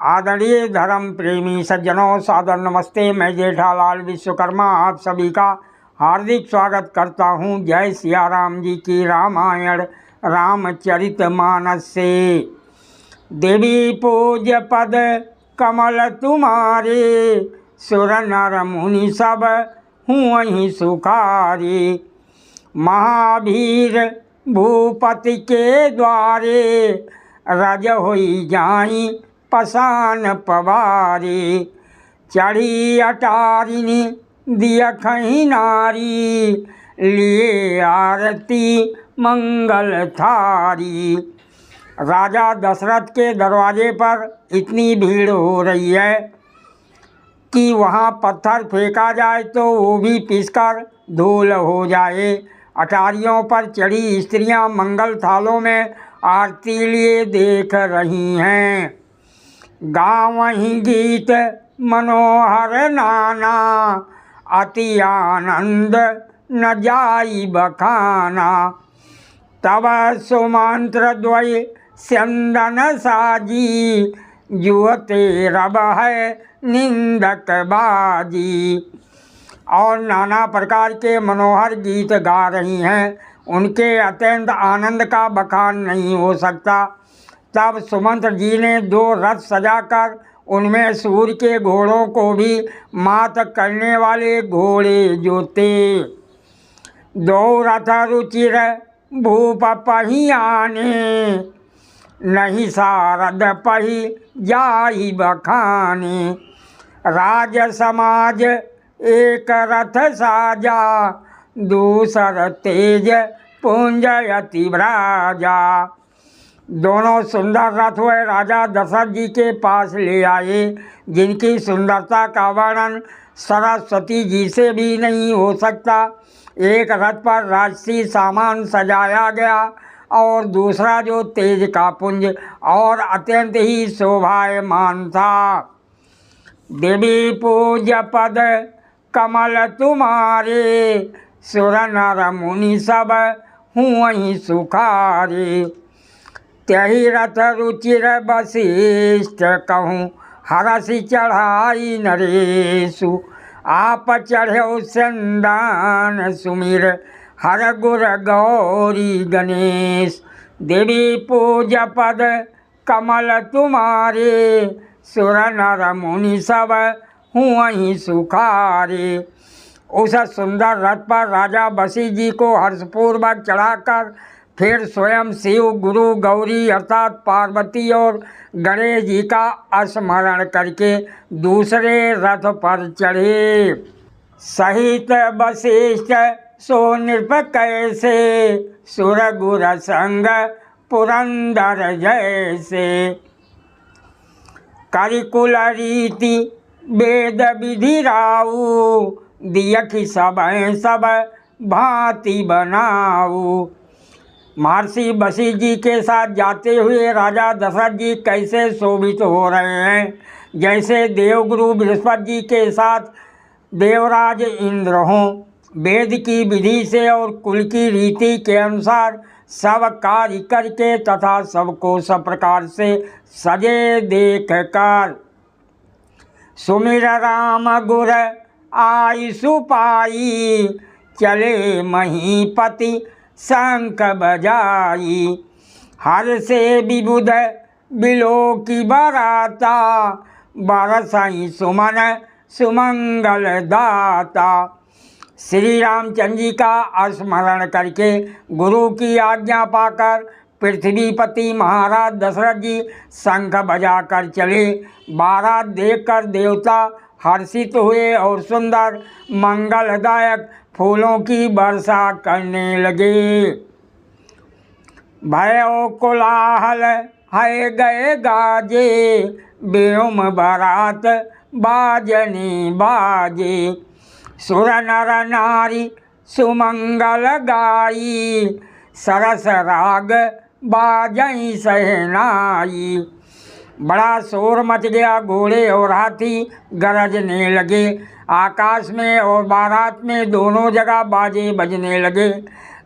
आदरणीय धर्म प्रेमी सज्जनों, सादर नमस्ते। मैं जेठालाल विश्वकर्मा आप सभी का हार्दिक स्वागत करता हूं। जय सिया राम जी की रामायण रामचरितमानस से। देवी पूज्य पद कमल तुम्हारे, सुर नर मुनि सब हुँ सुखारे। महावीर भूपति के द्वारे, रज होई जाई पसान पवारे। चढ़ी अटारिनी दियखहि नारी, लिए आरती मंगल थारी। राजा दशरथ के दरवाजे पर इतनी भीड़ हो रही है कि वहाँ पत्थर फेंका जाए तो वो भी पिसकर धूल हो जाए। अटारियों पर चढ़ी स्त्रियां मंगल थालों में आरती लिए देख रही हैं। गावहीं गीत मनोहर नाना, अति आनंद न जाई बखाना। तब सुमंत्र द्वय स्यंदन साजी, जुअते रब है निंदक बाजी। और नाना प्रकार के मनोहर गीत गा रही हैं। उनके अत्यंत आनंद का बखान नहीं हो सकता। तब सुमंत्र जी ने 2 रथ सजाकर उनमें सूर्य के घोड़ों को भी मात करने वाले घोड़े जोते। 2 रथ रुचिर भूप पहियाने, नहीं सारद पही जाई बखाने। राज समाज एक रथ साजा, दूसर तेज पुंज अति भ्राजा। दोनों सुंदर रथ हुए राजा दशरथ जी के पास ले आए, जिनकी सुंदरता का वर्णन सरस्वती जी से भी नहीं हो सकता। एक रथ पर राजसी सामान सजाया गया और दूसरा जो तेज का पुंज और अत्यंत ही शोभायमान था। देवी पूज्य पद कमल तुम्हारे, सुर नर मुनि सब हुँ सुखारे। त्यही रथ रुचिर वशिष्ठ कहूँ, हरसि चढ़ाई नरेशु। आप चढ़ो चंदन सुमिर, हर गुर गौरी गणेश। देवी पूज्य पद कमल तुम्हारे, सुर नर मुनि सब हुँ सुखारे। उस सुंदर रथ पर राजा वशिष्ठ जी को हर्षपूर्वक चढ़ाकर फिर स्वयं शिव, गुरु, गौरी अर्थात पार्वती और गणेश जी का स्मरण करके दूसरे रथ पर चढ़े। सहित वशिष्ठ सो नृप कैसे, सुर गुर संग पुरंदर जैसे। करिकुल रीति वेद विधि राऊ, दियखि सब भांति बनाऊ। महर्षि वशिष्ठ जी के साथ जाते हुए राजा दशरथ जी कैसे शोभित हो रहे हैं, जैसे देवगुरु बृहस्पति जी के साथ देवराज इंद्र हों। वेद की विधि से और कुल की रीति के अनुसार सब कार्य करके तथा सबको सब प्रकार से सजे देख कर। सुमिर राम गुर आयु पाई, चले महीपति शंख बजाई। हर से विबुध बिलो की बराता, बरसई सुमन सुमंगल दाता। श्री रामचंद्र जी का स्मरण करके गुरु की आज्ञा पाकर पृथ्वीपति महाराज दशरथ जी शंख बजाकर चले। बारात देखकर देवता हर्षित हुए और सुंदर मंगलदायक फूलों की वर्षा करने लगे। भयो कोलाहल है गए गाजे, व्योम बारात बाजने बाजे। सुर नर नारी सुमंगल गाई, सरस राग बाजई सहनाई। बड़ा शोर मच गया, घोड़े और हाथी गरजने लगे। आकाश में और बारात में दोनों जगह बाजे बजने लगे।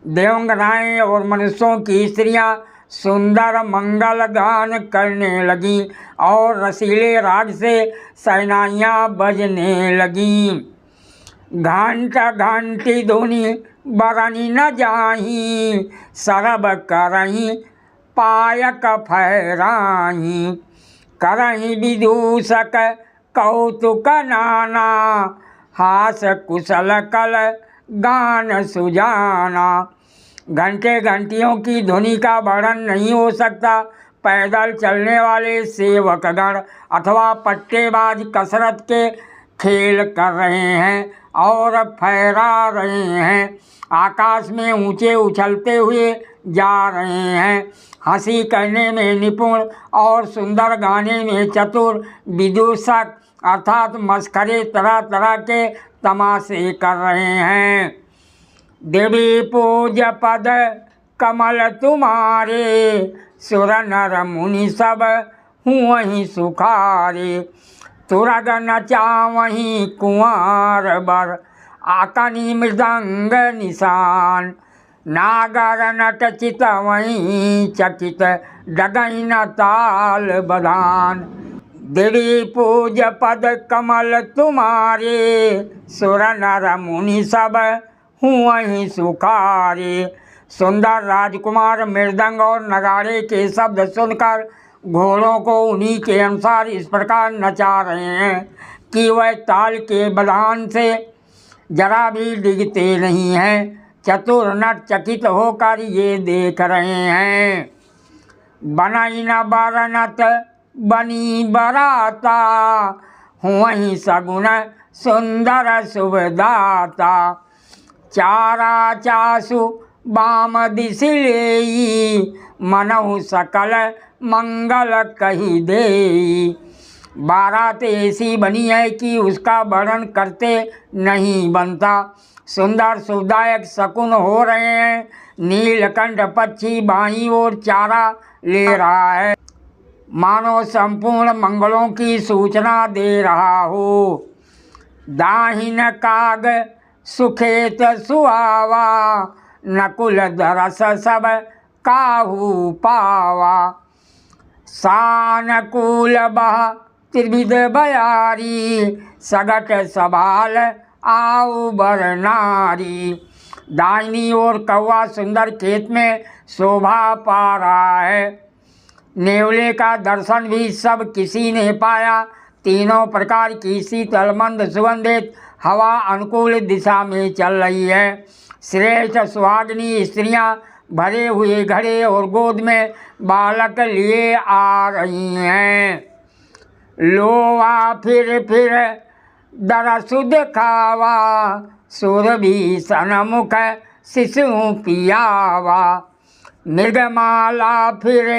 देवंगनाएं और मनुष्यों की स्त्रियां सुंदर मंगल गान करने लगी और रसीले राग से शहनाइयाँ बजने लगी। घंटा घंटी धुनी बरनी न जाही, सरब करही पायक फहराही। करही विदूषक कौतुक नाना, हास कुशल कल गान सुजाना। घंटे घंटियों की ध्वनि का वर्णन नहीं हो सकता। पैदल चलने वाले सेवकगण अथवा पट्टेबाज कसरत के खेल कर रहे हैं और फहरा रहे हैं। आकाश में ऊंचे उछलते हुए जा रहे हैं। हंसी करने में निपुण और सुंदर गाने में चतुर विदूषक अर्थात मस्खरे तरह तरह के तमाशे कर रहे हैं। देवी पूज पद कमल तुम्हारे, सुर नर मुनि सब हुँ सुखारे। तुरग नचावहीं कुंवर बर, आकनी मृदंग निशान। नागर नट चितवहीं चकित, डगई न ताल बधान। देवी पूज पद कमल तुम्हारे, सुर नर मुनि सब हुँ सुखारे। सुंदर राजकुमार मृदंग और नगाड़े के शब्द सुनकर घोड़ों को उन्हीं के अनुसार इस प्रकार नचा रहे हैं कि वह ताल के बधान से जरा भी डिगते नहीं हैं। चतुर नट चकित होकर ये देख रहे हैं। बनई न बरनत बनी बराता, हुँ सगुन सुंदर शुभदाता। चारा चासु बाम दिसि लेई, मनहु सकल मंगल कही देई। बारात ऐसी बनी है कि उसका वर्णन करते नहीं बनता। सुंदर सुखदायक शकुन हो रहे हैं। नीलकंठ पक्षी बाईं ओर चारा ले रहा है, मानो संपूर्ण मंगलों की सूचना दे रहा हो। दाहिन काग सुखेत सुहावा, नकुल दरस सब काहू पावा। सानकूल बह त्रिविध बयारी, सगट सबाल आऊ बर नारी। दाहिनी ओर कौवा सुंदर खेत में शोभा पा रहा है। नेवले का दर्शन भी सब किसी ने पाया। तीनों प्रकार की शीतल मंद सुगंधित हवा अनुकूल दिशा में चल रही है। श्रेष्ठ सुहागिनी स्त्रियां भरे हुए घड़े और गोद में बालक लिए आ रही हैं। लोवा फिर दरसु दिखावा, सुरभि सनमुख शिशु पियावा। मृगमाला फिर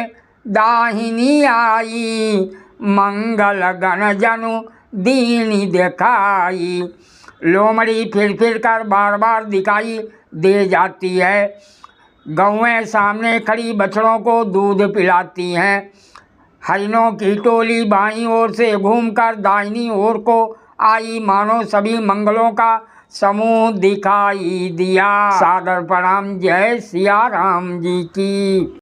दाहिनी आई, मंगल गण जनु दीनी दिखाई। लोमड़ी फिर कर बार बार दिखाई दे जाती है। गौएं सामने खड़ी बछड़ों को दूध पिलाती हैं। हरिणों की टोली बाईं ओर से घूमकर दाहिनी ओर को आई, मानो सभी मंगलों का समूह दिखाई दिया। सादर प्रणाम। जय सिया राम जी की।